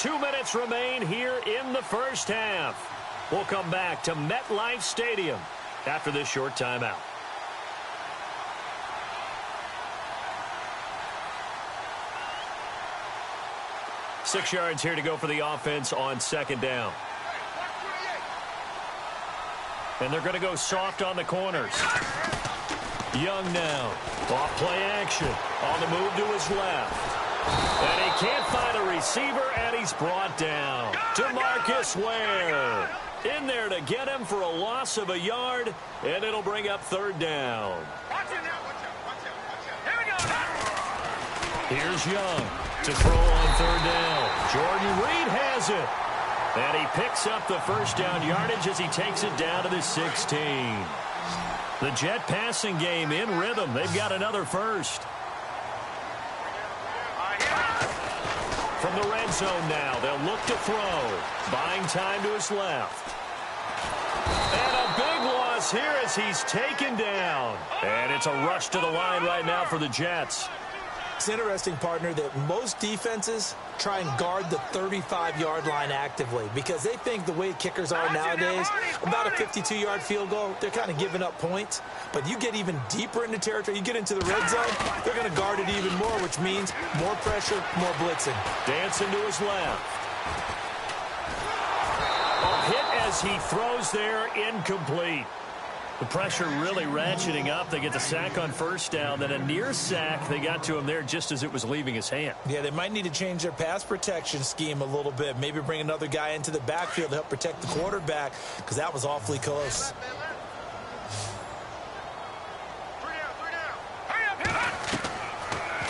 2 minutes remain here in the first half. We'll come back to MetLife Stadium after this short timeout. Six yards here to go for the offense on second down. And they're going to go soft on the corners. Young now. Off play action. On the move to his left. And he can't find a receiver, and he's brought down. DeMarcus Ware in there to get him for a loss of a yard, and it'll bring up third down. Here's Young to throw on third down. Jordan Reed has it. And he picks up the first down yardage as he takes it down to the 16. The Jet passing game in rhythm. They've got another first. From the red zone now, they'll look to throw. Buying time to his left. And a big loss here as he's taken down. And it's a rush to the line right now for the Jets. It's interesting, partner, that most defenses try and guard the 35-yard line actively because they think the way kickers are nowadays, about a 52-yard field goal, they're kind of giving up points. But you get even deeper into territory, you get into the red zone, they're going to guard it even more, which means more pressure, more blitzing. Dancing to his left. A hit as he throws there, incomplete. The pressure really ratcheting up. They get the sack on first down. Then a near sack. They got to him there just as it was leaving his hand. Yeah, they might need to change their pass protection scheme a little bit. Maybe bring another guy into the backfield to help protect the quarterback because that was awfully close.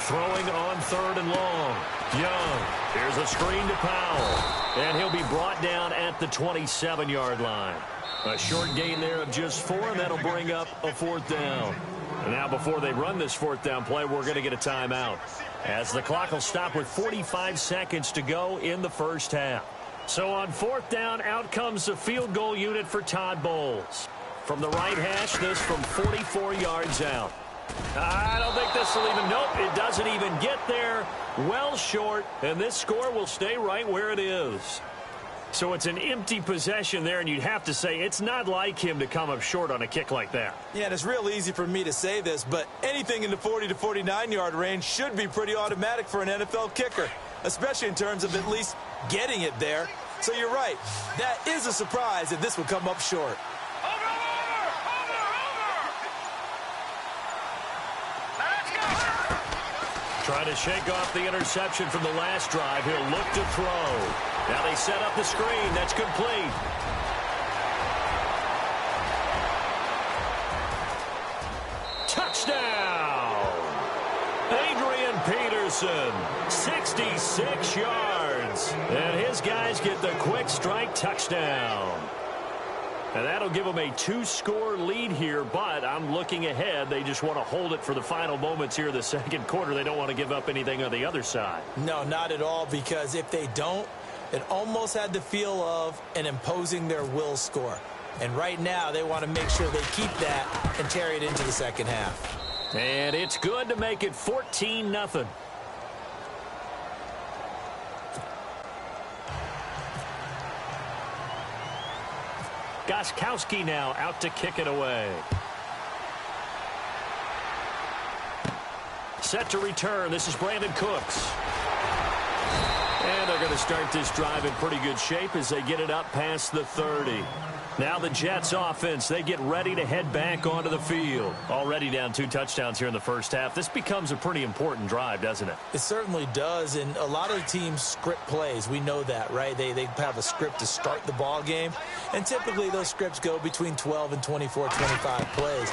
Throwing on third and long. Young. Here's a screen to Powell. And he'll be brought down at the 27-yard line. A short gain there of just 4, and that'll bring up a fourth down. And now before they run this fourth down play, we're going to get a timeout, as the clock will stop with 45 seconds to go in the first half. So on fourth down, out comes the field goal unit for Todd Bowles. From the right hash, this from 44 yards out. I don't think this will even, nope, it doesn't even get there. Well short, and this score will stay right where it is. So it's an empty possession there, and you'd have to say it's not like him to come up short on a kick like that. Yeah, and it's real easy for me to say this, but anything in the 40 to 49-yard range should be pretty automatic for an NFL kicker, especially in terms of at least getting it there. So you're right. That is a surprise if this would come up short. Trying to shake off the interception from the last drive. He'll look to throw. Now they set up the screen. That's complete. Touchdown! Adrian Peterson, 66 yards. And his guys get the quick strike touchdown. And that'll give them a 2-score lead here, but I'm looking ahead. They just want to hold it for the final moments here in the second quarter. They don't want to give up anything on the other side. No, not at all, because if they don't, it almost had the feel of an imposing their will score. And right now, they want to make sure they keep that and carry it into the second half. And it's good to make it 14-0. Gostkowski now out to kick it away. Set to return. This is Brandon Cooks. And they're going to start this drive in pretty good shape as they get it up past the 30. Now the Jets offense, they get ready to head back onto the field. Already down 2 touchdowns here in the first half. This becomes a pretty important drive, doesn't it? It certainly does, and a lot of teams script plays. We know that, right? They have a script to start the ball game, and typically those scripts go between 12 and 24, 25 plays.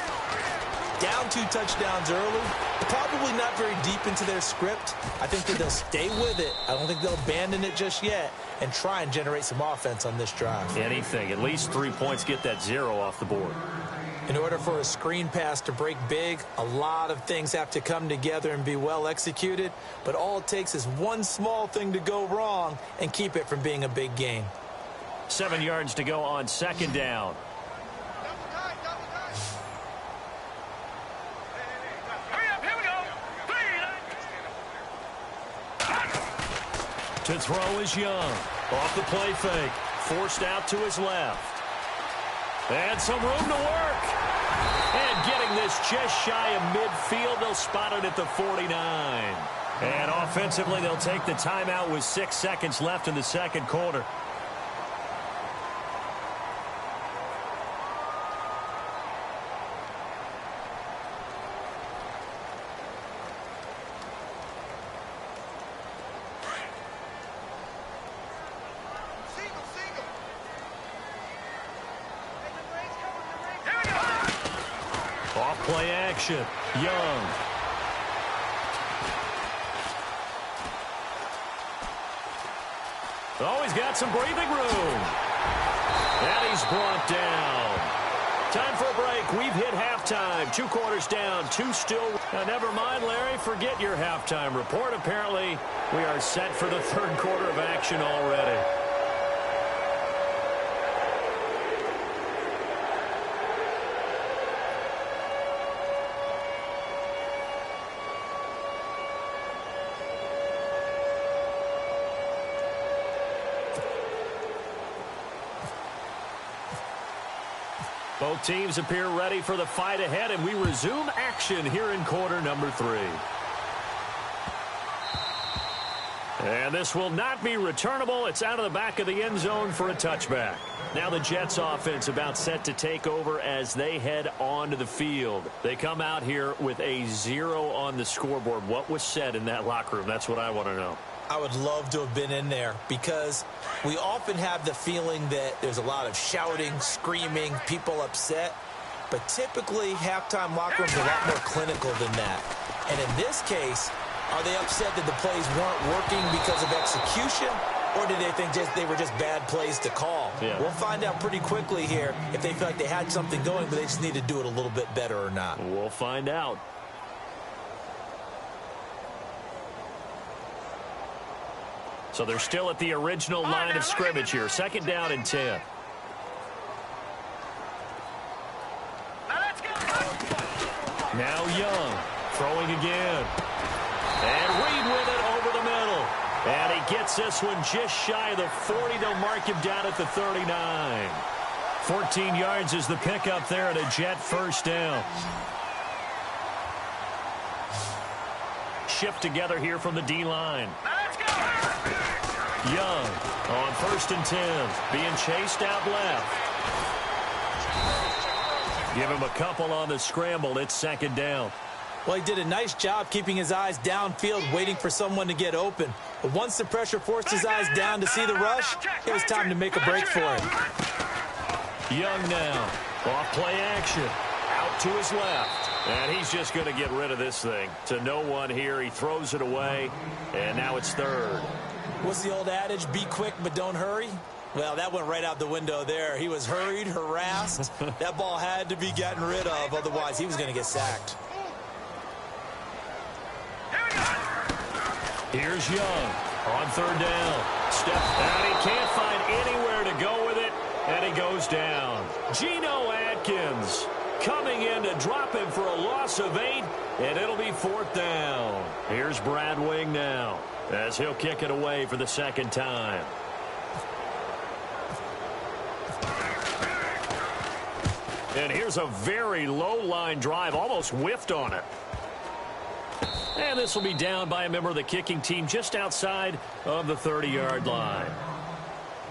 Down 2 touchdowns early, probably not very deep into their script. I think that they'll stay with it. I don't think they'll abandon it just yet and try and generate some offense on this drive. Anything. At least 3 points, get that 0 off the board. In order for a screen pass to break big, a lot of things have to come together and be well executed, but all it takes is one small thing to go wrong and keep it from being a big gain. 7 yards to go on second down. To throw is Young. Off the play fake. Forced out to his left. And some room to work. And getting this just shy of midfield. They'll spot it at the 49. And offensively, they'll take the timeout with 6 seconds left in the second quarter. Play action. Young. Oh, he's got some breathing room. And he's brought down. Time for a break. We've hit halftime. 2 quarters down, 2 still. Now, never mind, Larry. Forget your halftime report. Apparently, we are set for the third quarter of action already. Both teams appear ready for the fight ahead, and we resume action here in quarter number 3. And this will not be returnable. It's out of the back of the end zone for a touchback. Now the Jets offense about set to take over as they head onto the field. They come out here with a 0 on the scoreboard. What was said in that locker room? That's what I want to know. I would love to have been in there because we often have the feeling that there's a lot of shouting, screaming, people upset. But typically, halftime locker rooms are a lot more clinical than that. And in this case, are they upset that the plays weren't working because of execution? Or did they think they were just bad plays to call? Yeah. We'll find out pretty quickly here if they feel like they had something going, but they just need to do it a little bit better or not. We'll find out. So they're still at the original line of scrimmage here. 2nd down and 10. Now Young throwing again. And Reed with it over the middle. And he gets this one just shy of the 40. They'll mark him down at the 39. 14 yards is the pickup there at a Jet first down. Shift together here from the D-line. Young on 1st and 10, being chased out left. Give him a couple on the scramble. It's 2nd down. Well, he did a nice job keeping his eyes downfield, waiting for someone to get open. But once the pressure forced his eyes down to see the rush, it was time to make a break for him. Young now, off play action, out to his left. And he's just going to get rid of this thing. To no one here, he throws it away, and now it's 3rd. What's the old adage, be quick but don't hurry? Well, that went right out the window there. He was hurried, harassed. That ball had to be gotten rid of, otherwise he was going to get sacked. Here's Young on 3rd down. Step, and he can't find anywhere to go with it, and he goes down. Geno Atkins coming in to drop him for a loss of 8, and it'll be 4th down. Here's Brad Wing now, as he'll kick it away for the 2nd time. And here's a very low-line drive, almost whiffed on it. And this will be down by a member of the kicking team just outside of the 30-yard line.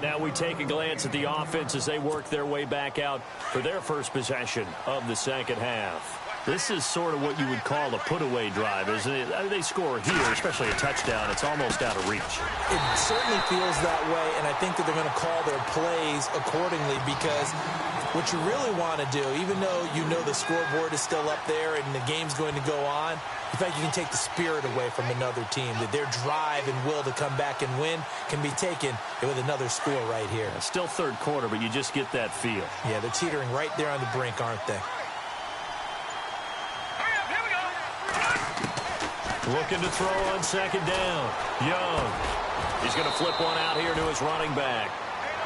Now we take a glance at the offense as they work their way back out for their first possession of the second half. This is sort of what you would call a put-away drive, isn't it? They score here, especially a touchdown. It's almost out of reach. It certainly feels that way, and I think that they're going to call their plays accordingly because what you really want to do, even though you know the scoreboard is still up there and the game's going to go on, in fact, you can take the spirit away from another team, that their drive and will to come back and win can be taken with another score right here. Yeah, still third quarter, but you just get that feel. Yeah, they're teetering right there on the brink, aren't they? Looking to throw on second down. Young. He's going to flip one out here to his running back.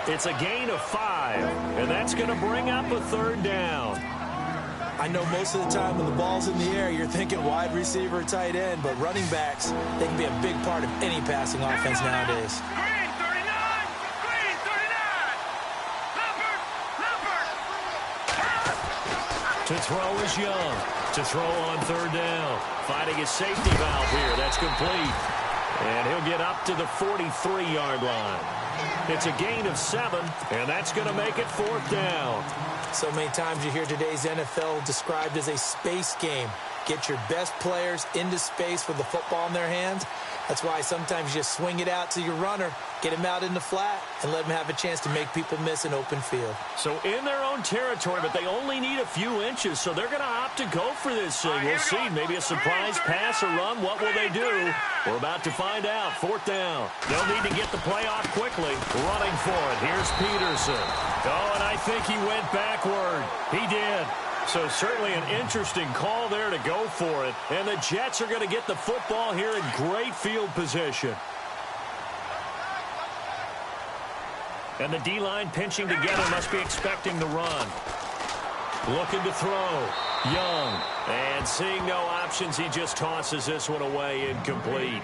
It's a gain of 5, and that's going to bring up a third down. I know most of the time when the ball's in the air, you're thinking wide receiver, tight end, but running backs, they can be a big part of any passing offense nowadays. To throw is Young. To throw on third down. Finding his safety valve here. That's complete. And he'll get up to the 43-yard line. It's a gain of 7, and that's going to make it 4th down. So many times you hear today's NFL described as a space game. Get your best players into space with the football in their hands. That's why sometimes you just swing it out to your runner, get him out in the flat, and let him have a chance to make people miss an open field. So in their own territory, but they only need a few inches, so they're going to opt to go for this thing. We'll see. Maybe a surprise pass or run. What will they do? We're about to find out. 4th down. They'll need to get the play off quickly. Running for it. Here's Peterson. Oh, and I think he went backward. He did. So certainly an interesting call there to go for it. And the Jets are going to get the football here in great field position. And the D-line pinching together, must be expecting the run. Looking to throw. Young. And seeing no options, he just tosses this one away, incomplete.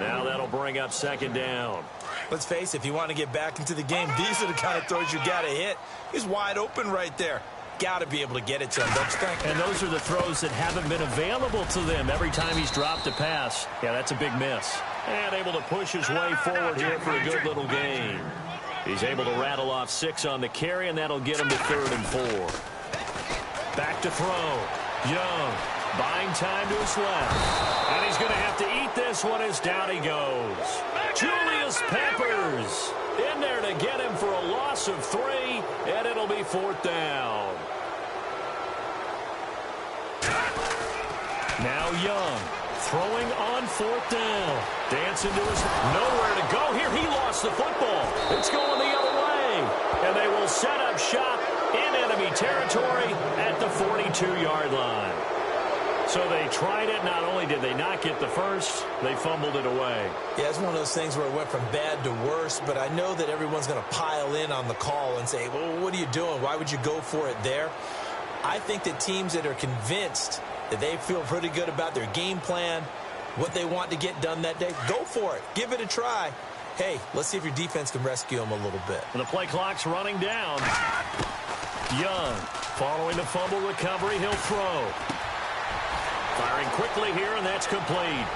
Now that'll bring up 2nd down. Let's face it, if you want to get back into the game, these are the kind of throws you got to hit. He's wide open right there. Got to be able to get it to him, don't you think? And those are the throws that haven't been available to them every time he's dropped a pass. Yeah, that's a big miss. And able to push his way forward here for a good little gain. He's able to rattle off 6 on the carry, and that'll get him to 3rd and 4. Back to throw. Young buying time to his left. And he's going to have to eat this one as down he goes. Julius Peppers in there to get him for a loss of 3, and it'll be 4th down. Now Young throwing on 4th down. Dancing to his nowhere to go. Here he lost the football. It's going the other way. And they will set up shop in enemy territory at the 42-yard line. So they tried it. Not only did they not get the first, they fumbled it away. Yeah, it's one of those things where it went from bad to worse, but I know that everyone's going to pile in on the call and say, well, what are you doing? Why would you go for it there? I think that teams that are convinced that they feel pretty good about their game plan, what they want to get done that day, go for it. Give it a try. Hey, let's see if your defense can rescue them a little bit. And the play clock's running down. Young, following the fumble recovery, he'll throw. Firing quickly here, and that's complete.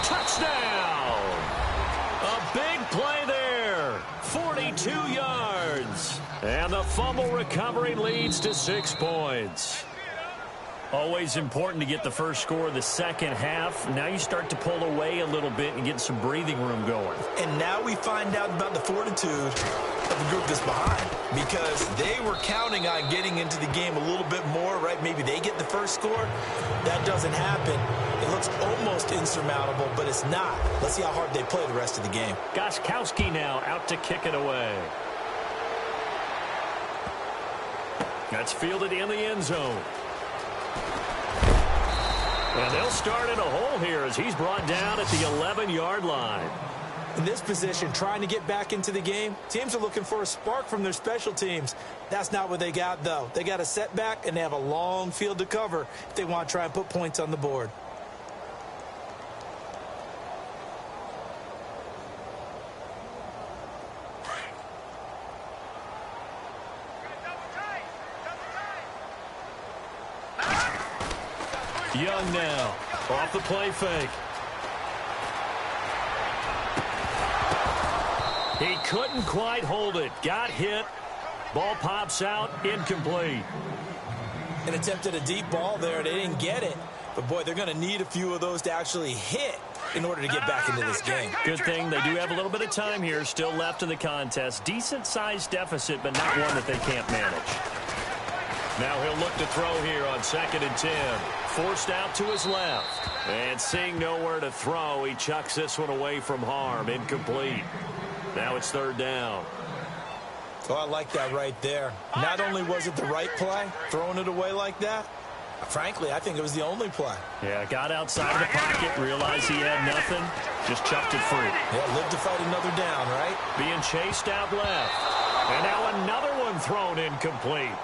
Touchdown! A big play there. 42 yards. And the fumble recovery leads to 6 points. Always important to get the first score of the second half. Now you start to pull away a little bit and get some breathing room going. And now we find out about the fortitude of the group that's behind, because they were counting on getting into the game a little bit more, right? Maybe they get the first score. That doesn't happen. It looks almost insurmountable, but it's not. Let's see how hard they play the rest of the game. Gostkowski now out to kick it away. That's fielded in the end zone. And they'll start in a hole here as he's brought down at the 11-yard line. In this position, trying to get back into the game, teams are looking for a spark from their special teams. That's not what they got, though. They got a setback, and they have a long field to cover if they want to try and put points on the board. Young now, off the play fake. He couldn't quite hold it. Got hit. Ball pops out, incomplete. An attempt at a deep ball there. They didn't get it. But, boy, they're going to need a few of those to actually hit in order to get back into this game. Good thing they do have a little bit of time here still left in the contest. Decent-sized deficit, but not one that they can't manage. Now he'll look to throw here on 2nd and 10. Forced out to his left. And seeing nowhere to throw, he chucks this one away from harm. Incomplete. Now it's 3rd down. Oh, I like that right there. Not only was it the right play, throwing it away like that, frankly, I think it was the only play. Yeah, got outside of the pocket, realized he had nothing, just chucked it free. Yeah, lived to fight another down, right? Being chased out left. And now another one thrown incomplete.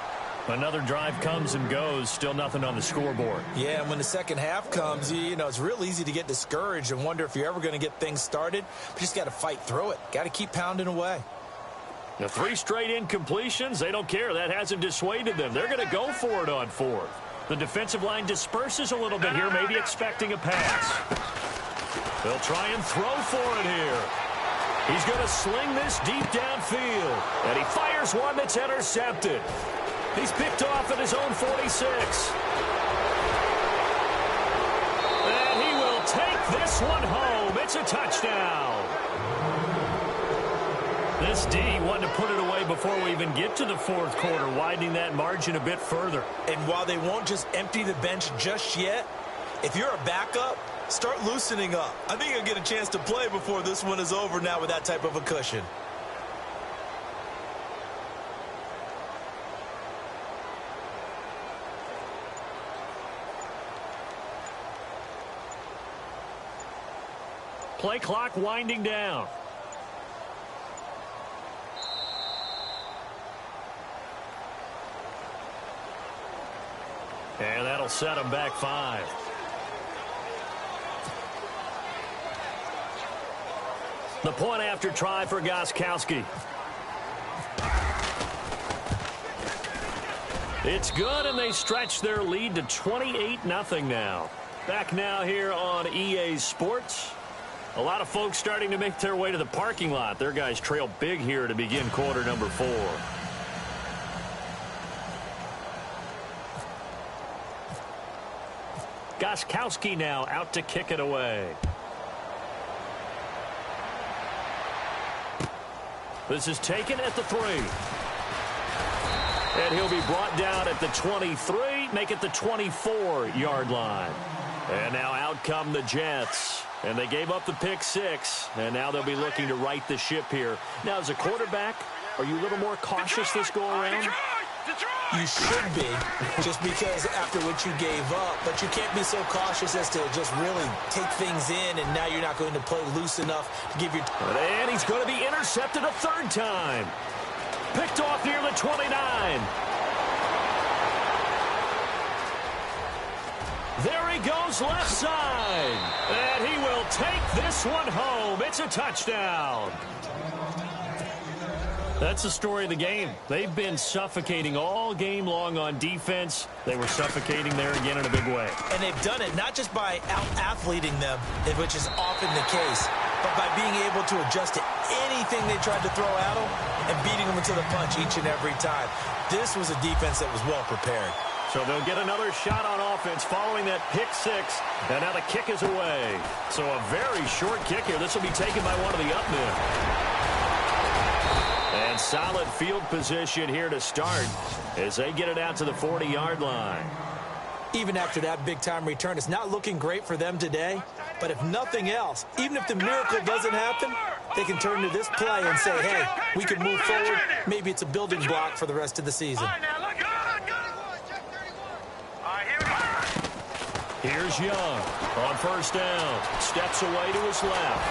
Another drive comes and goes, still nothing on the scoreboard. Yeah, and when the second half comes, you know, it's real easy to get discouraged and wonder if you're ever going to get things started. But you just got to fight through it. Got to keep pounding away. The 3 straight incompletions, they don't care. That hasn't dissuaded them. They're going to go for it on 4th. The defensive line disperses a little bit here, maybe expecting a pass. They'll try and throw for it here. He's going to sling this deep downfield. And he fires one that's intercepted. He's picked off at his own 46. And he will take this one home. It's a touchdown. This D wanted to put it away before we even get to the 4th quarter, widening that margin a bit further. And while they won't just empty the bench just yet, if you're a backup, start loosening up. I think you'll get a chance to play before this one is over now with that type of a cushion. Play clock winding down. And that'll set them back 5. The point after try for GoodAsGold. It's good, and they stretch their lead to 28-0 now. Back now here on EA Sports. A lot of folks starting to make their way to the parking lot. Their guys trail big here to begin quarter number 4. GoodAsGold now out to kick it away. This is taken at the 3. And he'll be brought down at the 23, make it the 24-yard line. And now out come the Jets. And they gave up the pick 6, and now they'll be looking to right the ship here. Now, as a quarterback, are you a little more cautious this go-around? You should be, just because after what you gave up, but you can't be so cautious as to just really take things in, and now you're not going to play loose enough to give your... And he's going to be intercepted a 3rd time. Picked off near the 29. There he goes left side. And he will take this one home. It's a touchdown. That's the story of the game. They've been suffocating all game long on defense. They were suffocating there again in a big way. And they've done it not just by out-athleting them, which is often the case, but by being able to adjust to anything they tried to throw at them and beating them into the punch each and every time. This was a defense that was well prepared. So they'll get another shot on offense following that pick 6. And now the kick is away. So a very short kick here. This will be taken by one of the up men. And solid field position here to start as they get it out to the 40-yard line. Even after that big-time return, it's not looking great for them today. But if nothing else, even if the miracle doesn't happen, they can turn to this play and say, hey, we can move forward. Maybe it's a building block for the rest of the season. Here's Young on 1st down. Steps away to his left.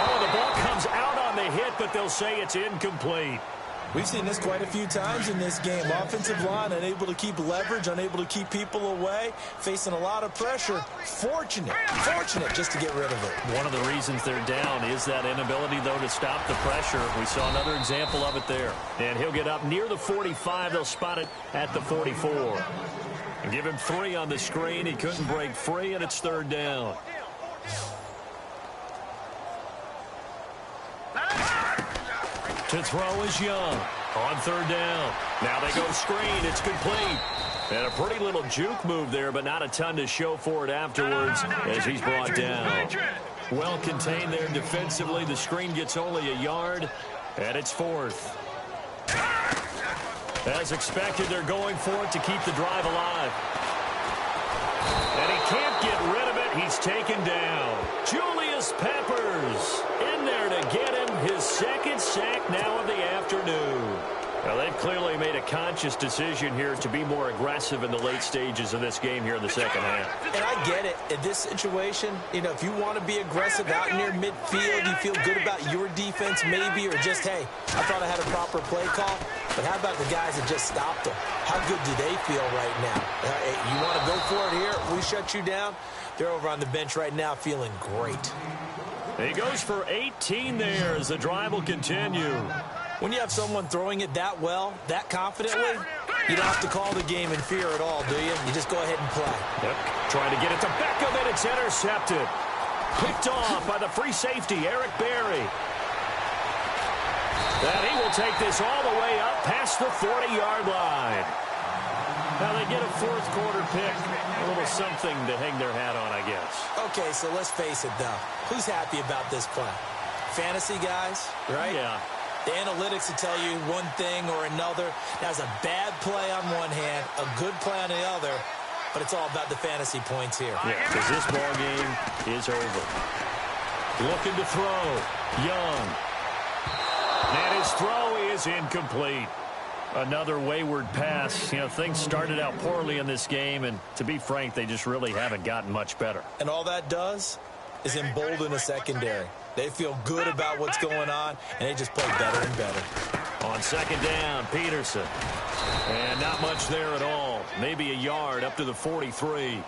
Oh, the ball comes out on the hit, but they'll say it's incomplete. We've seen this quite a few times in this game. Offensive line unable to keep leverage, unable to keep people away, facing a lot of pressure. Fortunate just to get rid of it. One of the reasons they're down is that inability, though, to stop the pressure. We saw another example of it there. And he'll get up near the 45. They'll spot it at the 44. And give him 3 on the screen. He couldn't break free, and it's 3rd down. To throw is Young on 3rd down. Now they go screen. It's complete. And a pretty little juke move there, but not a ton to show for it afterwards as he's brought down. Well contained there defensively. The screen gets only a yard, and it's 4th. As expected, they're going for it to keep the drive alive. And he can't get rid of it. He's taken down. Julius Peppers in there to get him his 2nd sack now of the afternoon. Now, they've clearly made a conscious decision here to be more aggressive in the late stages of this game here in the second half. And I get it. In this situation, you know, if you want to be aggressive out near midfield, you feel good about your defense maybe, or just, hey, I thought I had a proper play call, But how about the guys that just stopped them? How good do they feel right now? You want to go for it here? We shut you down? They're over on the bench right now feeling great. He goes for 18 there as the drive will continue. When you have someone throwing it that well, that confidently, you don't have to call the game in fear at all, do you? You just go ahead and play. Yep. Trying to get it to Beckham, and it's intercepted. Picked off by the free safety, Eric Berry. And he will take this all the way up past the 40-yard line. Now they get a fourth quarter pick. A little something to hang their hat on, I guess. Okay, so let's face it, though. Who's happy about this play? Fantasy guys, right? Yeah. The analytics will tell you one thing or another. That's a bad play on one hand, a good play on the other, but it's all about the fantasy points here. Yeah, because this ball game is over. Looking to throw. Young. And his throw is incomplete. Another wayward pass. You know, things started out poorly in this game, and to be frank, they just really haven't gotten much better. And all that does is embolden a secondary. They feel good about what's going on, and they just play better and better. On second down, Peterson. And not much there at all. Maybe a yard up to the 43.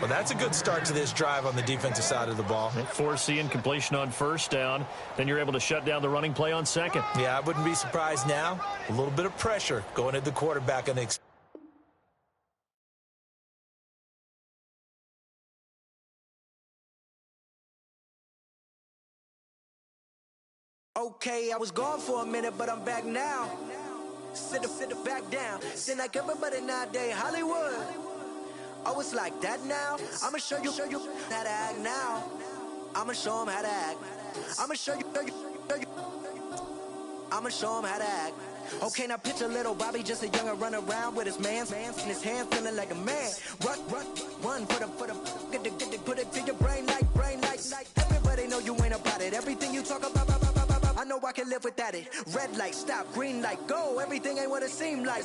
Well, that's a good start to this drive on the defensive side of the ball. Forcing completion on first down. Then you're able to shut down the running play on second. Yeah, I wouldn't be surprised now. A little bit of pressure going at the quarterback on the Okay, I was gone for a minute, but I'm back now. Sit back down. Seem like everybody nowadays, Hollywood. Oh, it's like that now? I'ma show you how to act now. I'ma show them how to act. I'ma show you. I'ma show them how to act. Okay, now picture little Bobby, just a youngin' run around with his man's in his hand, feeling like a man. Run, put it to your brain like. Everybody know you ain't about it. Everything you talk about, I know I can live without it. Red light, stop, green light, go. Everything ain't what it seem like.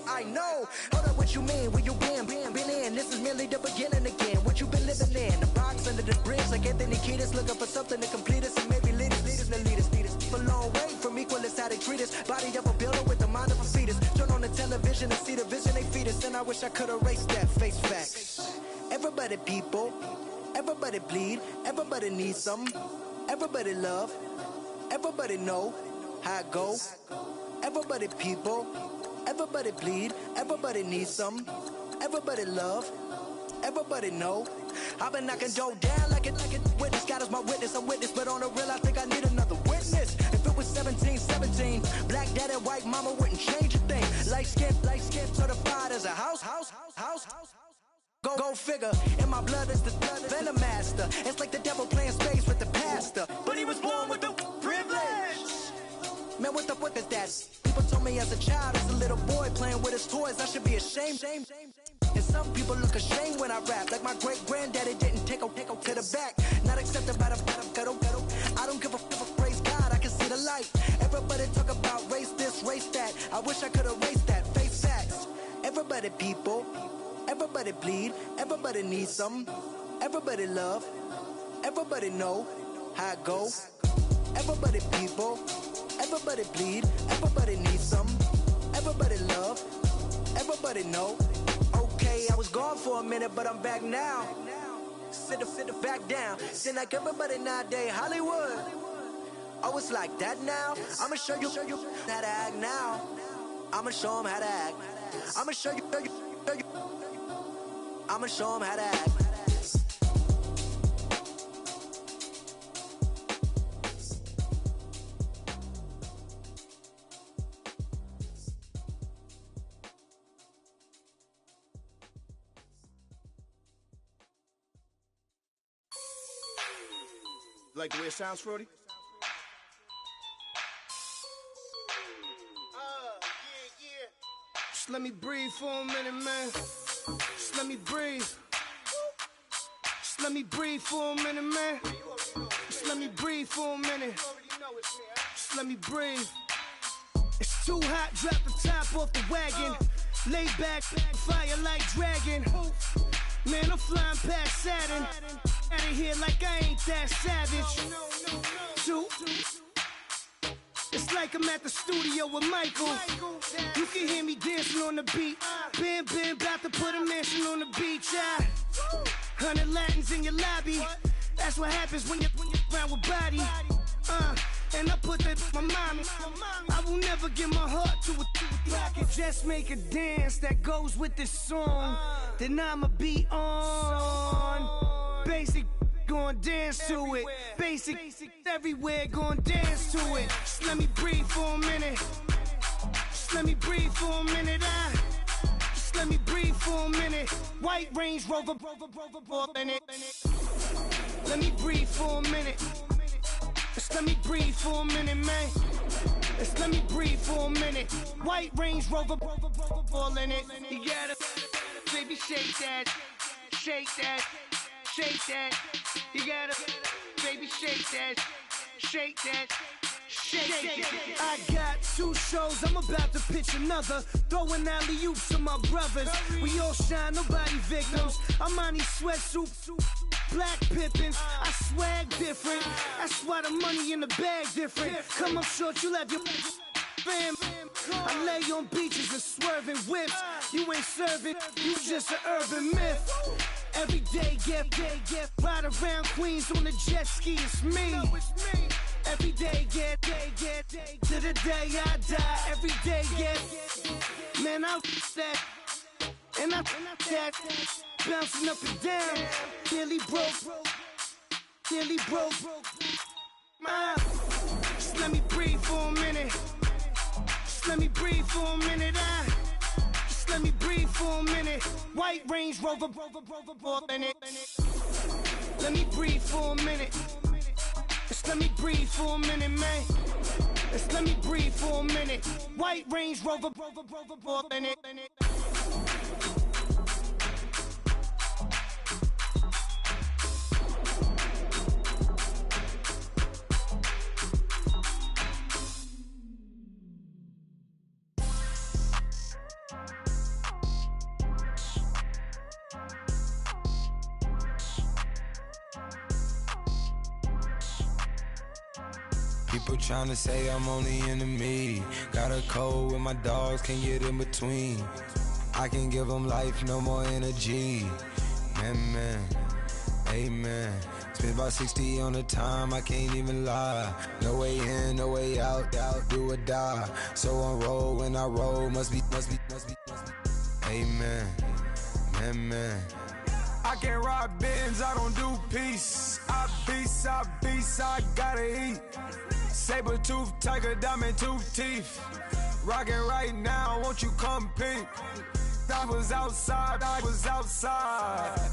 I know. Hold up, what you mean? Where you been in? This is merely the beginning again. What you been living in? The box under the bridge, like Anthony Kiedis, looking for something to complete us and maybe lead us. A long way from equal is how they treat us. Body of a builder with the mind of a fetus. Turn on the television and see the vision they feed us. And I wish I could erase that face facts. Everybody people, everybody bleed, everybody needs some, everybody love, everybody know how it go. Everybody people, everybody bleed, everybody needs some, everybody love, everybody know. I've been knocking dough down like a witness. God is my witness, I'm witness, but on the real I think I need another witness. If it was 17, black dad and white mama wouldn't change a thing. Light skin, certified as a house. Go figure, in my blood is the venom master. It's like the devil playing space with the pastor, but he was born with the privilege. Man, what the fuck is that? People told me as a child, as a little boy playing with his toys, I should be ashamed. And some people look ashamed when I rap, like my great-granddaddy didn't take to the back. Not accepted by the ghetto. I don't give a praise God, I can see the light. Everybody talk about race this, race that. I wish I could erase that, face facts. Everybody people, everybody bleed, everybody needs some, everybody love, everybody know how it go. Everybody people, everybody bleed, everybody needs some, everybody love, everybody know. Okay, I was gone for a minute, but I'm back now. Sit back down. Seem like everybody nowadays, Hollywood. Oh, it's like that now? I'ma show you how to act now. I'ma show them how to act. I'ma show you. I'ma show them how to act. Like the way it sounds, Frody? Yeah. Just let me breathe for a minute, man. Just let me breathe. Just let me breathe for a minute, man. Just let me breathe for a minute. Just let me breathe. It's too hot, drop the top off the wagon. Lay back, fire like dragon. Man, I'm flying past Saturn. Out of here like I ain't that savage. Two. It's like I'm at the studio with Michael. You can hear me dancing on the beat. Bam, about to put a mansion on the beach. 100 Latins in your lobby. That's what happens when you're around with body. And I put that in my mommy. I will never give my heart to a I can just make a dance that goes with this song. Then I'ma be on. Basic, gon' dance to it. Basic, everywhere, gon' dance to it. Just let me breathe for a minute. Just let me breathe for a minute. Just let me breathe for a minute. White Range Rover, in it. Let me breathe for a minute. Just let me breathe for a minute, man. Just let me breathe for a minute. White Range Rover, ball in it. You gotta, baby, shake that, shake that, shake that. You gotta, baby, shake that, shake that. Shake. I got 2 shows, I'm about to pitch another. Throwing alley-oops to my brothers. We all shine, nobody victims. I'm on these sweatsuits, black Pippins. I swag different. That's why the money in the bag different. Come up short, you'll have your fam. I lay on beaches and swerving whips. You ain't serving, you just an urban myth. Every day, get ride around Queens on a jet ski, it's me. Every day, get to the day I die. Every day, get man, I that and I that bouncing up and down. Nearly broke. Just let me breathe for a minute. Just let me breathe for a minute. Just let me breathe for a minute. White Range Rover, in it. Let me breathe for a minute. Just let me breathe for a minute, man. Just let me breathe for a minute. White Range Rover, in it. People tryna say I'm only enemy. Got a code with my dogs, can't get in between. I can give them life, no more energy. Man, amen. Spent about 60 on the time, I can't even lie. No way in, no way out, do or die. So on roll, when I roll, must be. Amen, man. I can't ride Benz, I don't do peace. I beast, I gotta eat. Saber tooth, tiger, diamond tooth teeth. Rockin' right now, won't you come peep? I was outside.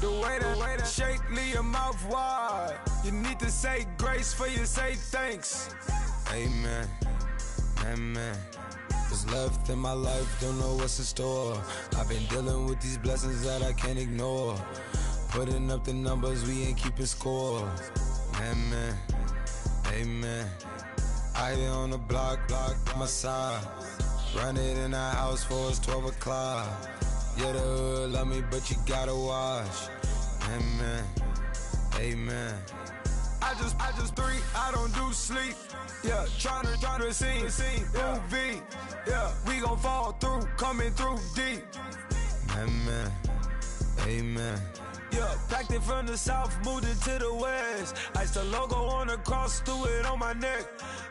The way that shake, leave your mouth wide. You need to say grace for you say thanks. Amen, what's left in my life, don't know what's in store. I've been dealing with these blessings that I can't ignore. Putting up the numbers, we ain't keeping score. Amen. I here on the block, my side. Run it in the house for it's 12 o'clock. Yeah, the hood love me, but you gotta watch. Amen. I just three, I don't do sleep. Yeah, tryna see movie. Yeah, we gon' fall through, coming through deep. Amen. Yeah, packed it from the south, moved it to the west. Iced the logo on the cross, threw it on my neck.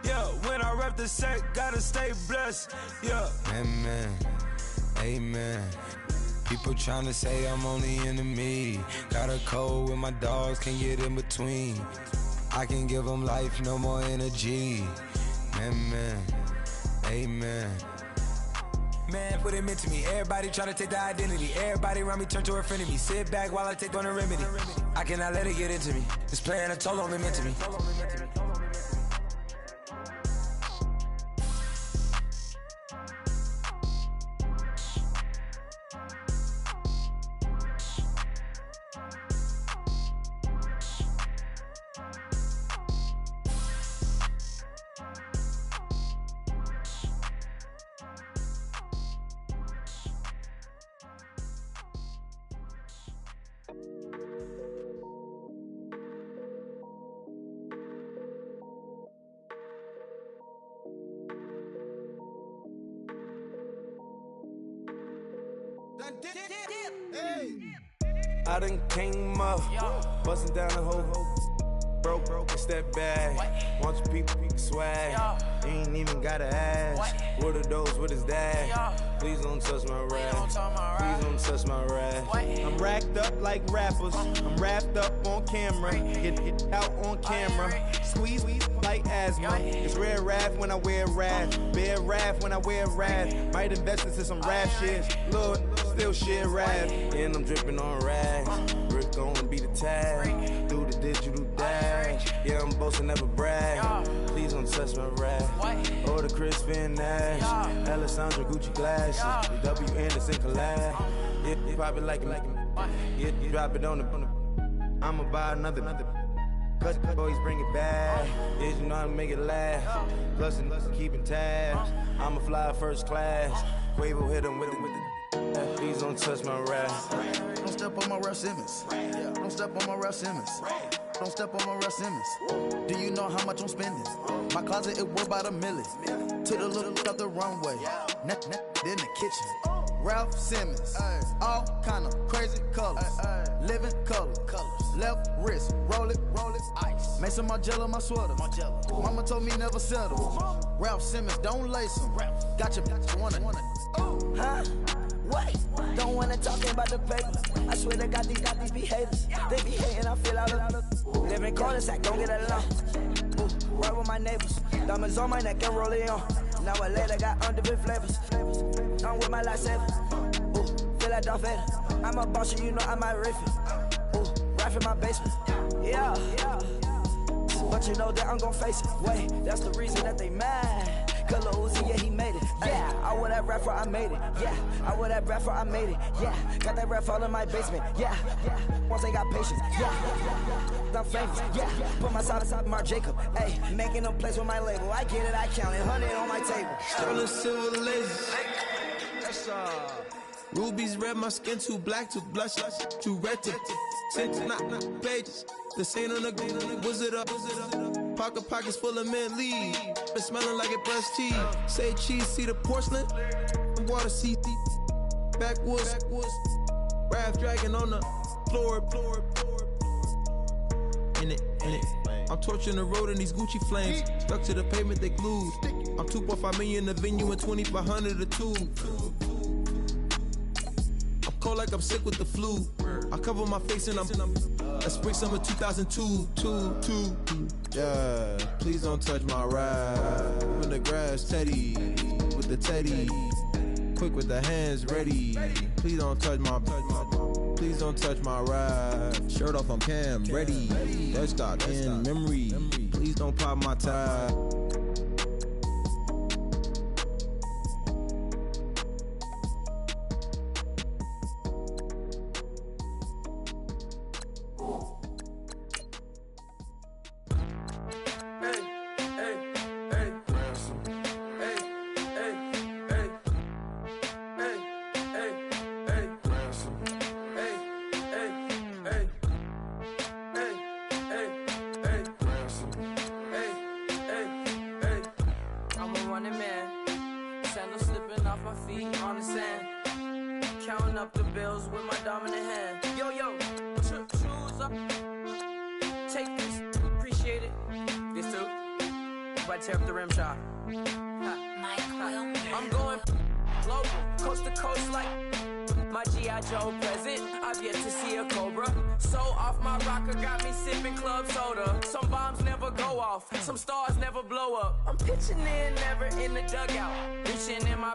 Yeah, when I rep the set, gotta stay blessed. Yeah. Amen. People tryna say I'm only enemy. Got a code with my dogs, can't get in between. I can give them life, no more energy. Amen. Man, what it meant to me. Everybody try to take the identity. Everybody around me turn to a friend of me. Sit back while I take on the remedy. I cannot let it get into me. It's playing a toll on me, meant to me. I done came up, bustin' down the whole broke and step back. Want your people swag, ain't even gotta ask. What are those, what is that? Please don't touch my rap, please don't touch my rap. I'm racked up like rappers, I'm wrapped up on camera. Get out on camera, squeeze like asthma. It's rare wrath when I wear wrath, bare wrath when I wear wrath. Might invest into some rap shit, Lord, still shit rap. And I'm dripping on rags, Rick gonna be the tag, through the digital dash. Yeah, I'm boasting, never brag. Please don't touch my rap, or the Chris Van Nash, Alessandra Gucci glasses, the W Anderson collab. Yeah, you probably like it, yeah, you drop it on the. I'ma buy another. Cause boys bring it back. Yeah, you know how to make it laugh. Plus and keeping tabs. I'ma fly first class. Quavo hit him with it. Please don't touch my rap. Don't step on my Ralph Simmons. Don't step on my Ralph Simmons. Don't step on my Ralph Simmons. Do you know how much I'm spending? My closet, it worth about $1 million. To the look up the runway. In the kitchen. Ralph Simmons. All kind of crazy colors. Living colors. Left wrist, roll it, ice. Make some Margiela my sweater. Mama told me never settle. Ralph Simmons, don't lace him. Got your bitch wanna. Huh? What? Don't wanna talk about the paper. I swear they got these be haters. They be hating, I feel out of living cul-de-sac, don't get along. Right with my neighbors. Diamonds on my neck and roll it on. Now I later got underbit flavors. I'm with my lifesaver. Feel like Darth Vader. I'm a boss, you know I might riff it. Right in my basement. Yeah. But you know that I'm gon' face it. Wait, that's the reason that they mad. Color Uzi, yeah, he made it. Yeah, I wear that rapper, I made it. Yeah, I wear that rapper, I made it. Yeah, got that rap all in my basement. Yeah, once they got patience. Yeah, I'm famous. Yeah, put my side aside Marc Jacob. Hey, making a place with my label. I get it, I count it. 100 on my table. Sterling silver laser. Rubies red, my skin too black to blush, too red to tint, not pages. The stain on the wizard up. Pockets full of mint leaves. It's smelling like it brushed teeth. Say cheese, see the porcelain. Water, see backwoods. Raft dragging on the floor. In it. I'm torching the road in these Gucci flames. Stuck to the pavement, they glued. I'm 2.5 million in the venue and 2,500 a tube. Cold like I'm sick with the flu. I cover my face and I'm spring summer 2002. Yeah, please don't touch my ride. In the grass, Teddy with the Teddy. Quick with the hands ready. Please don't touch my ride. Shirt off on cam, ready. Dead stock in memory. Please don't pop my tie. Tear up the rim shot. I'm going global, coast to coast like my G.I. Joe present. I've yet to see a Cobra. So off my rocker got me sipping club soda. Some bombs never go off, some stars never blow up. I'm pitching in, never in the dugout. Reaching in my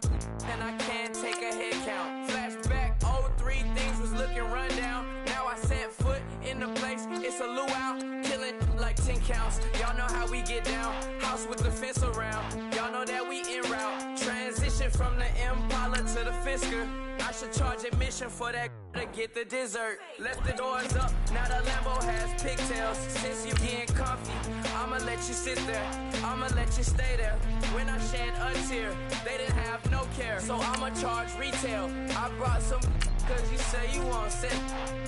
and I can't take a head count. Flashback, 03, things was looking run down. Now I set foot in the place, it's a luau. Killing like 10 counts, y'all know how we get down. House with the fence around, y'all know that we en route. Transition from the Impala to the Fisker. I should charge admission for that to get the dessert. Left the doors up, now the Lambo has pigtails. Since you getting comfy, I'ma let you sit there, I'ma let you stay there. When I shed a tear, they didn't have no care. So I'ma charge retail, I brought some cause you say you want sick.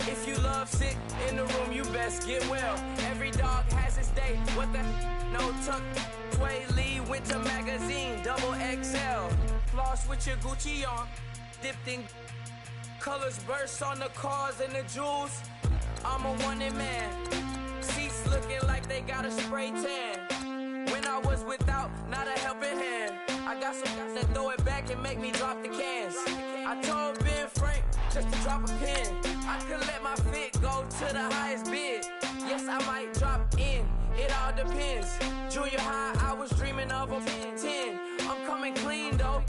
If you love sick in the room, you best get well. Every dog has its day, what the no tuck. Sway Lee, Winter Magazine, double XL. Floss with your Gucci on, dipped in Colors burst on the cars and the jewels. I'm a wanted man. Seats looking like they got a spray tan. When I was without, not a helping hand. I got some guys that throw it back and make me drop the cans. I told Ben Frank just to drop a pin. I could let my fit go to the highest bid. Yes, I might drop in. It all depends. Junior high, I was dreaming of a 10. I'm coming clean though.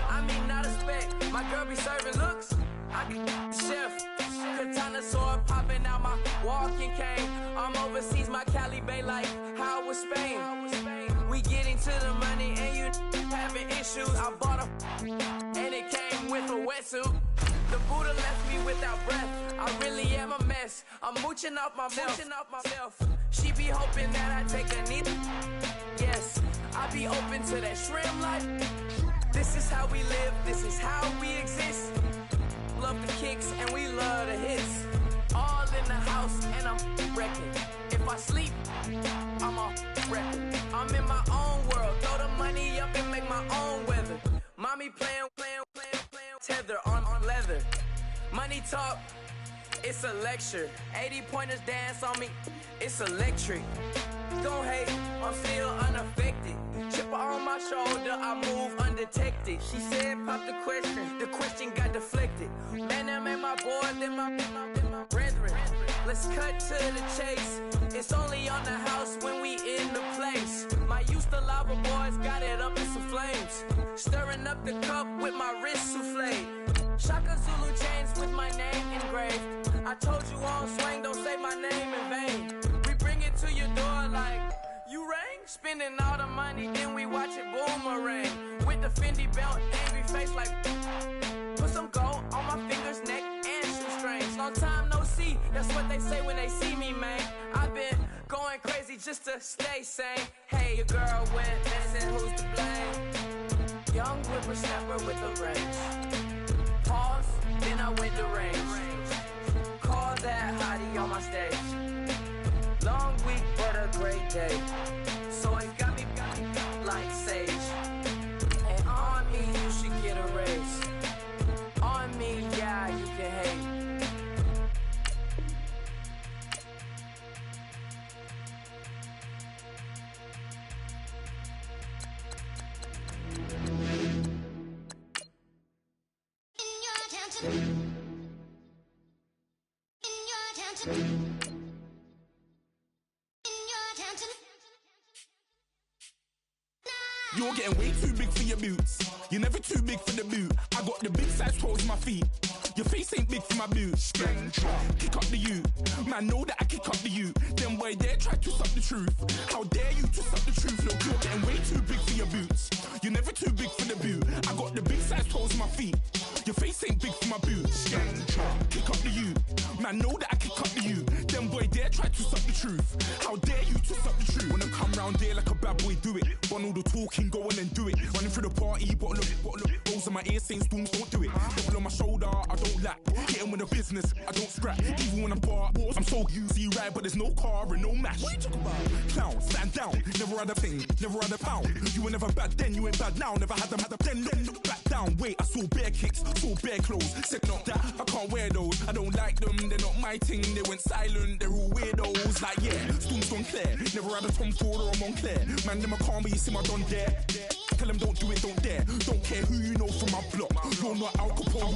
I mean, not a spec. My girl be serving looks. I can chef. Katana sword popping out my walking cane. I'm overseas, my Cali Bay like how was Spain. We getting to the money and you having issues. I bought a and it came with a wetsuit. The Buddha left me without breath. I really am a mess. I'm mooching off myself. She be hoping that I take a knee. Yes, I be open to that shrimp life. This is how we live. This is how we exist. Love the kicks and we love the hits. All in the house and I'm wrecking. If I sleep, I'm a wrecking. I'm in my own world. Throw the money up and make my own weather. Mommy playing, tether on leather. Money talk, it's a lecture. 80 pointers dance on me, it's electric. Don't hate, I'm still unaffected. Chipper on my shoulder, I move undetected. She said pop the question got deflected. Man, that made my boy, then my brethren. Let's cut to the chase. It's only on the house when we in the place. My used to lava boys got it up in some flames. Stirring up the cup with my wrist souffle. Shaka Zulu chains with my name engraved. I told you on swing, don't say my name in vain. We bring it to your door like, you rang? Spending all the money, then we watch it boomerang. With the Fendi belt, angry face like, put some gold on my fingers, neck, and shoestrings. Long time no see, that's what they say when they see me, man. I've been going crazy just to stay sane. Hey, your girl went missing, who's to blame? Young whippersnapper with the range. Pause, then I went to range. Call that hottie on my stage. Long week, but a great day. So it got me like sage. And on me, you should get a raise. On me, yeah, you can hate. You're getting way too big for your boots. You're never too big for the boot. I got the big size toes in my feet. Your face ain't big for my boots. Kick up the you. Man, know that I kick up the you. Then boy dare try to twist up the truth. How dare you twist up the truth? Look, you're getting way too big for your boots. You're never too big for the boot. I got the big size toes in my feet. Your face ain't big for my boots. Kick up the you. Man, know that I kick up the you. Then boy dare try to twist up the truth. How dare you twist up the truth? Wanna come round there like a bad boy, do it. Want all the talking, go on and do it. Running through the party, bottle up. Rolls in my ear saying storms, don't do it. Double on my shoulder, I don't lack. Getting with the business, I don't scrap. Even when I'm bar, I'm so easy ride, but there's no car and no match. What you talking about? Clown, stand down. Never had a thing, never had a pound. You were never bad then, you ain't bad now. Never had them, then look back down. Wait, I saw bare kicks, saw bare clothes. Said not that, I can't wear those. I don't like them, they're not my thing. They went silent, they're all weirdos. Like yeah, storm's gone clear. Never had a Tom Ford or a Montclair. Man, them I can't, but you see my Don there. Tell them don't do it, don't dare. Don't care who you know from my block. You're not Al Capone.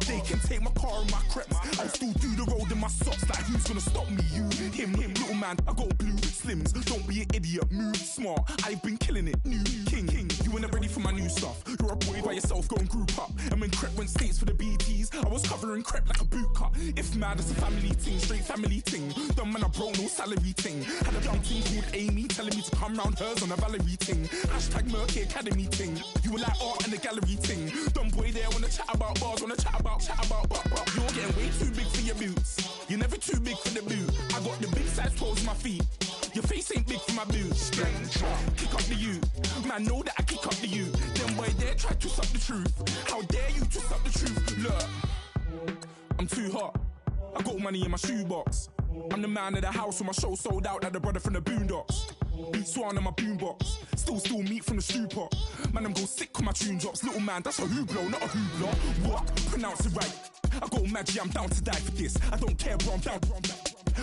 They can take my car and my creps. I'll still do the road in my socks. Like who's gonna stop me? You, him, little man. I got blue slims. Don't be an idiot. Move smart. I've been killing it. New king. You ain't ready for my new stuff. You're a boy by yourself. Go and group up. And when Crep went states for the BTs, I was covering Crep like a boot cut. If mad, it's a family thing. Straight family thing. Dumb man, I broke no salary thing. Had a young thing called Amy telling me to come round hers on a Valerie thing. Hashtag Murky Academy thing. You were like art and the gallery thing. Dumb boy there wanna chat about bars, wanna chat about. You're getting way too big for your boots. You're never too big for the boot. I got the big size toes in my feet. Your face ain't big for my boots. Kick up the you. Man, know that I kick up the you. Then boy dare try to twist up the truth. How dare you twist up the truth? Look, I'm too hot. I got money in my shoebox. I'm the man of the house when my show sold out like the brother from the Boondocks. Beat Swan in my boombox. Still meat from the stew pot. Man, I'm go sick when my tune drops. Little man, that's a hooblo, not a hoobla. What? Pronounce it right. I go mad, yeah, I'm down to die for this. I don't care, bro, I'm down.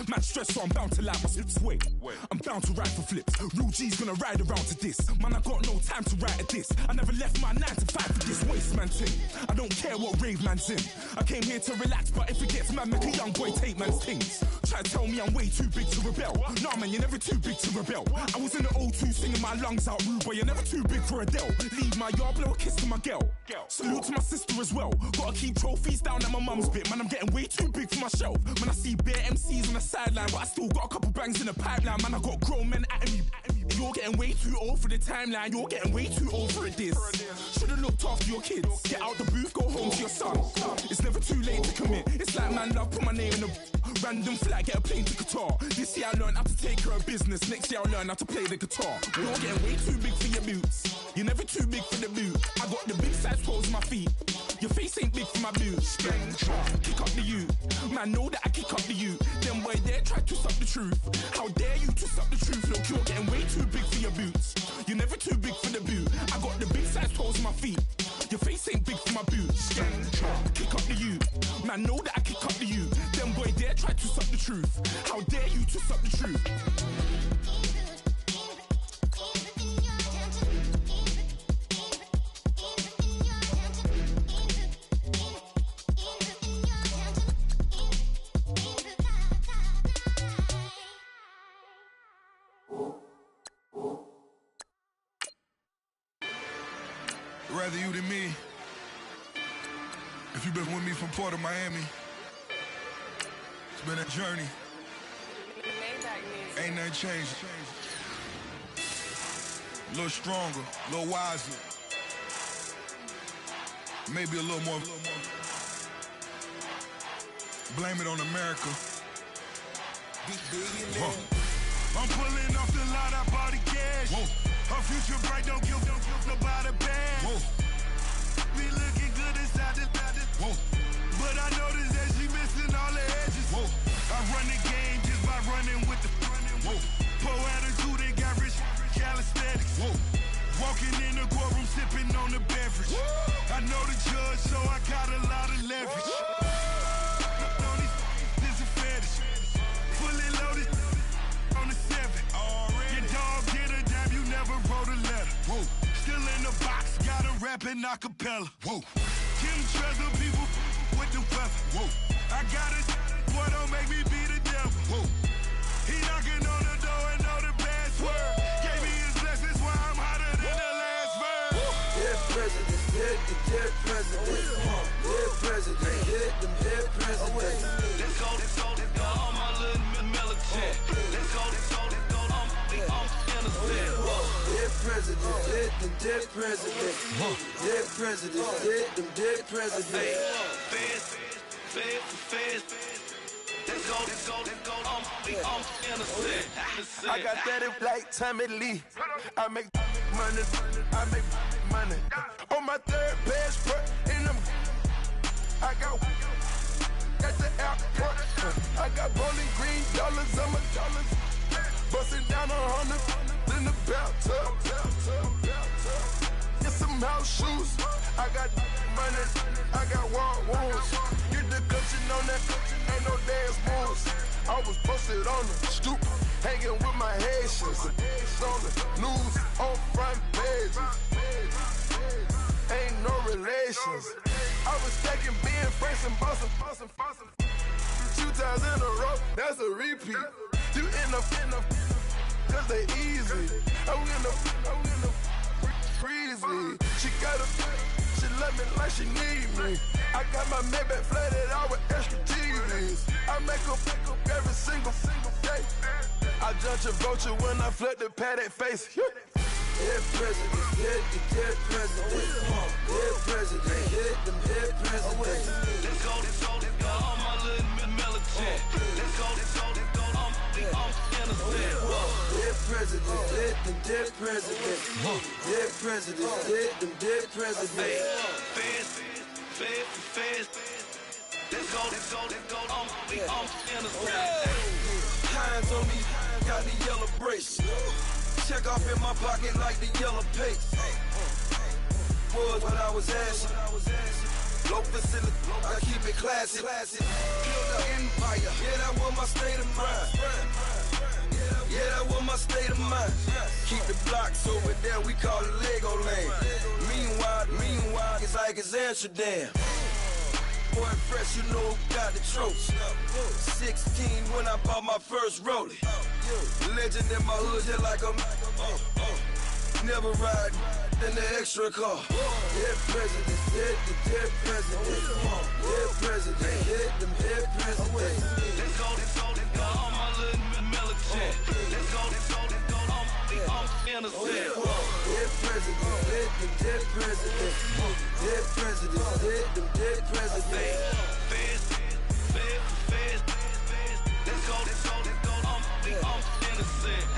Mad stress, so I'm bound to lie my slips. Wait, I'm bound to ride for flips. Real G's gonna ride around to this. Man, I got no time to write at this. I never left my 9 to 5 for this waste man thing. I don't care what rave man's in. I came here to relax, but if it gets mad, make a young boy take man's things. Try to tell me I'm way too big to rebel. Nah, man, you're never too big to rebel. I was in the O2 singing my lungs out, rude, but you're never too big for Adele. Leave my yard, blow a kiss to my girl. Salute to my sister as well. Gotta keep trophies down at my mum's bit. Man, I'm getting way too big for my shelf. Man, I see bare MCs on the sideline, but I still got a couple bangs in the pipeline. Man, I got grown men at me. You're getting way too old for the timeline. You're getting way too old for a diss. Should've looked after your kids. Get out the booth, go home to your son. It's never too late to commit. It's like, man, love, put my name in a random flag, get a plane to Qatar. This year I learned how to take care of business. Next year I'll learn how to play the guitar. You're getting way too big for your boots. You're never too big for the boot. I got the big size toes on my feet. Your face ain't big for my boots. Kick up the you. Man, know that I kick up the you. Them boy there try to twist up the truth. How dare you twist up the truth? Look, you're getting way too big for your boots. You're never too big for the boot. I got the big size toes on my feet. Your face ain't big for my boots. Kick up the you. Man, know that I kick up the you. Them boy there try to twist up the truth. How dare you twist up the truth? Rather you than me. If you've been with me from Port of Miami, it's been a journey. Ain't nothing changed. A little stronger, a little wiser. Maybe a little more. Blame it on America. I'm pulling off the lot, I bought the cash. Whoa. Her future bright, don't give nobody bad. Whoa. Be looking good inside the whoa. But I noticed that she missing all the edges. Whoa. I run the game just by running with the whoa. Poor attitude, they got rich calisthenics. Whoa. Walking in the courtroom, sipping on the beverage. Whoa. I know the judge, so I got a lot of leverage. This is a fetish. Fully loaded on the 7. Your dog get a dime, you never wrote a letter. Whoa. Still in the box, got a rapping acapella. Whoa. Kim treasure people with the weapon. Whoa. I got it, boy, don't make me be the devil. Whoa. He knocking on the door and know the password. Gave me his blessings while I'm hotter than the last verse. Dead presidents, dead presidents. Dead presidents, dead presidents. Let's go, all my little military. Let's go, I'm innocent. Dead presidents, dead presidents. Dead presidents, dead presidents. Feds. Let's go, I'm innocent. I got that if like Tommy Lee. I make money. On my third passport, and I got the airport. I got rolling green dollars on my dollars. Busting down 100 in the bathtub. Get some house shoes. I got money. I got war wounds. Get the cushion on that. Ain't no dance moves. I was posted on the stoop, hanging with my Haitians. On the news, on front pages. Ain't no relations. I was stacking being fresh and bustin'. 2 times in a row, that's a repeat. You end up, cause they easy. I'm in the breezy. She love me like she need me. I got my Maybach flooded out with extra TVs. I make her every single day. I judge a vulture when I flood the padded face. Dead presidents, dead presidents. Dead presidents, dead presidents. Let's go, all my little military. Let's go, I'm innocent. Dead presidents, dead presidents. Dead presidents, dead presidents. Feds. Let's go, I'm innocent. Hands on me, got the yellow brace. Check off in my pocket like the yellow paste. Was what I was asking. low facility. I keep it classy. Build an empire. Yeah, that was my state of mind. Yeah, that was my state of mind. Keep the blocks over there, we call it Lego land. Meanwhile, it's like it's Amsterdam. Boy, fresh, you know who got the tropes. 16 when I bought my first rollie. Legend in my hood, just like a never ride in the extra car. Dead president, dead president. Dead president, dead president. Let's go, all my little militant. Let's go, all innocent. Dead president, dead president. Dead president, dead president. Let's go, all innocent.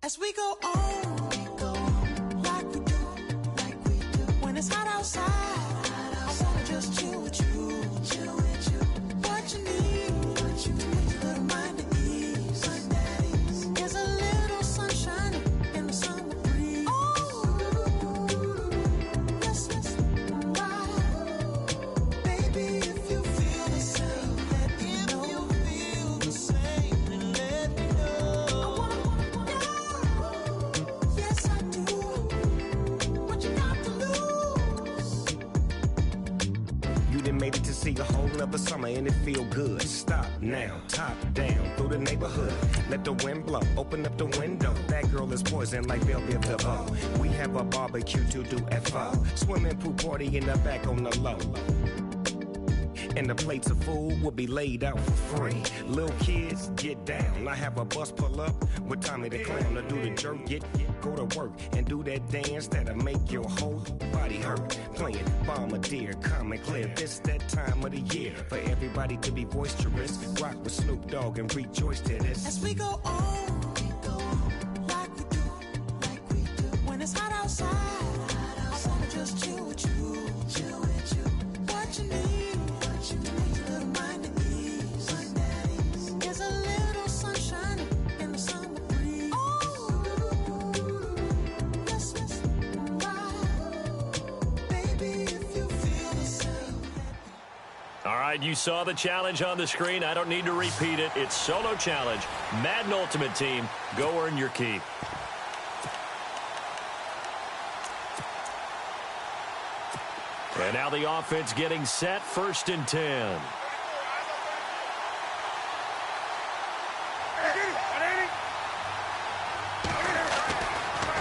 As we go on, like we do, when it's hot outside, I wanna just chill with you. What you need, a little mind at ease. There's a little sunshine in the summer breeze. Yes, right. Baby, if you feel the same, let me know. Made it to see a whole nother summer and it feel good. Stop now, top down through the neighborhood. Let the wind blow, open up the window. That girl is poison like Belleville DeVoe. We have a barbecue to do at 4. Swimming pool party in the back on the low. And the plates of food will be laid out for free. Little kids, get down. I have a bus pull up with Tommy the Clown to do the jerk, go to work and do that dance that'll make your whole body hurt. Playing Bombardier, calm and clear. This that time of the year for everybody to be boisterous. Rock with Snoop Dogg and rejoice to this. As we go on, like we do, when it's hot outside, I wanna just chill with you. What you need, a little mind at ease. There's a little sunshine in the summer breeze. Yes, right. Baby, if you feel the same. All right, you saw the challenge on the screen. I don't need to repeat it. It's solo challenge. Madden Ultimate Team. Go earn your keep. And now the offense getting set, 1st and 10.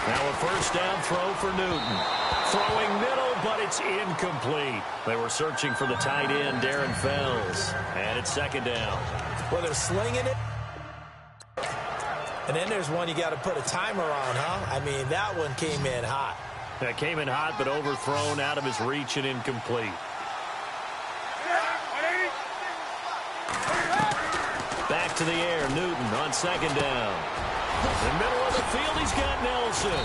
Now a first down throw for Newton. Throwing middle, but it's incomplete. They were searching for the tight end, Darren Fells. And it's 2nd down. Well, they're slinging it. And then there's one you got to put a timer on, huh? I mean, that one came in hot. That came in hot, but overthrown out of his reach and incomplete. Back to the air, Newton on 2nd down. In the middle of the field, he's got Nelson.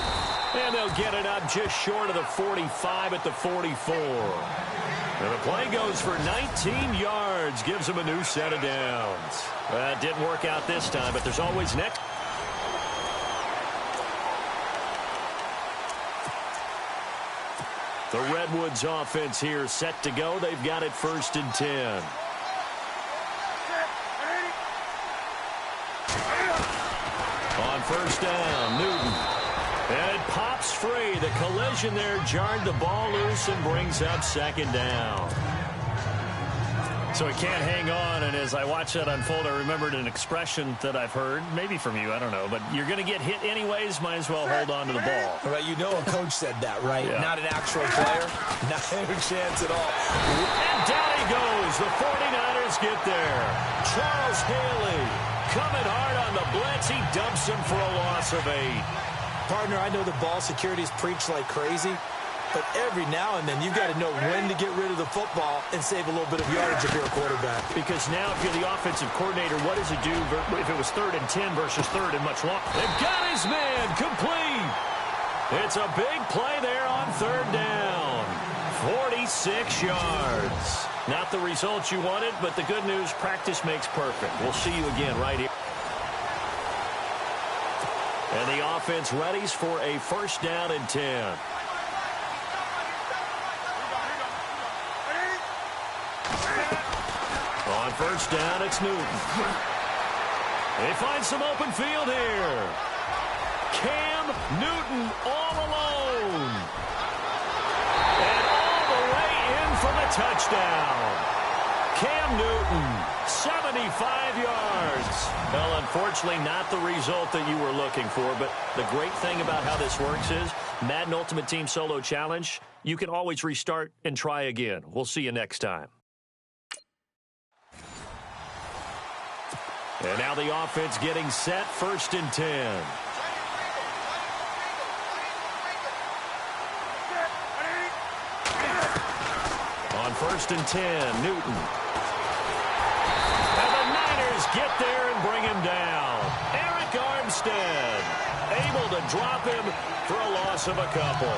And they'll get it up just short of the 45 at the 44. And the play goes for 19 yards, gives him a new set of downs. That didn't work out this time, but there's always next. The Redwoods offense here set to go. They've got it 1st and 10. On 1st down, Newton. And it pops free. The collision there jarred the ball loose and brings up 2nd down. So he can't hang on, and as I watched that unfold, I remembered an expression that I've heard, maybe from you, I don't know, but you're going to get hit anyways, might as well hold on to the ball. Well, you know a coach said that, right? Yeah. Not an actual player. Not a chance at all. And down he goes. The 49ers get there. Charles Haley coming hard on the blitz. He dumps him for a loss of 8. Partner, I know the ball security's preached like crazy, But every now and then, you've got to know when to get rid of the football and save a little bit of yardage if you're a quarterback. Because now if you're the offensive coordinator, what does it do if it was 3rd and 10 versus 3rd and much longer? They've got his man complete. It's a big play there on 3rd down. 46 yards. Not the results you wanted, but the good news, practice makes perfect. We'll see you again right here. And the offense readies for a 1st down and 10. On 1st down, it's Newton. They find some open field here. Cam Newton all alone. And all the way in for the touchdown. Cam Newton, 75 yards. Well, unfortunately, not the result that you were looking for, but the great thing about how this works is Madden Ultimate Team Solo Challenge, you can always restart and try again. We'll see you next time. And now the offense getting set, 1st and 10. On 1st and 10, Newton. And the Niners get there and bring him down. Eric Armstead able to drop him for a loss of a couple.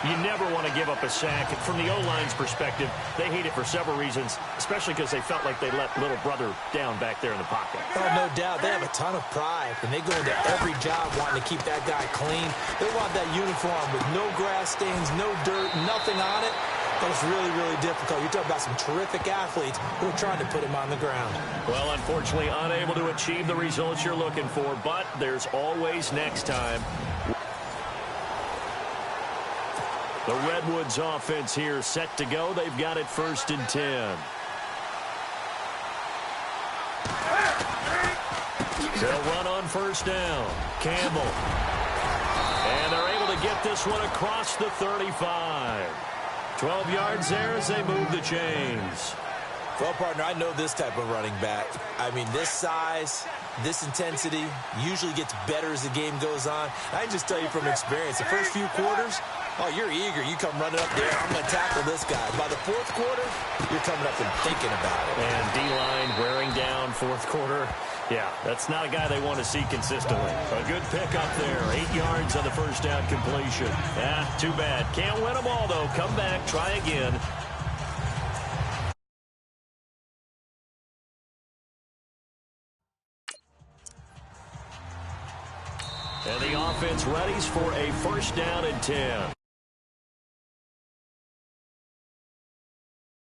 You never want to give up a sack. From the O-line's perspective, they hate it for several reasons, especially because they felt like they let little brother down back there in the pocket. Oh, no doubt. They have a ton of pride, and they go into every job wanting to keep that guy clean. They want that uniform with no grass stains, no dirt, nothing on it. But it's really, really difficult. You're talking about some terrific athletes who are trying to put him on the ground. Well, unfortunately, unable to achieve the results you're looking for, but there's always next time. The Redwoods offense here set to go. They've got it 1st and 10. They'll run on 1st down. Campbell. And they're able to get this one across the 35. 12 yards there as they move the chains. Well, partner, I know this type of running back. I mean, this size, this intensity usually gets better as the game goes on. I can just tell you from experience, the first few quarters, oh, you're eager. You come running up there. I'm going to tackle this guy. By the 4th quarter, you're coming up and thinking about it. And D-line wearing down 4th quarter. Yeah, that's not a guy they want to see consistently. A good pickup there. 8 yards on the 1st down completion. Yeah, too bad. Can't win them all, though. Come back, try again. And the offense readies for a 1st down and 10.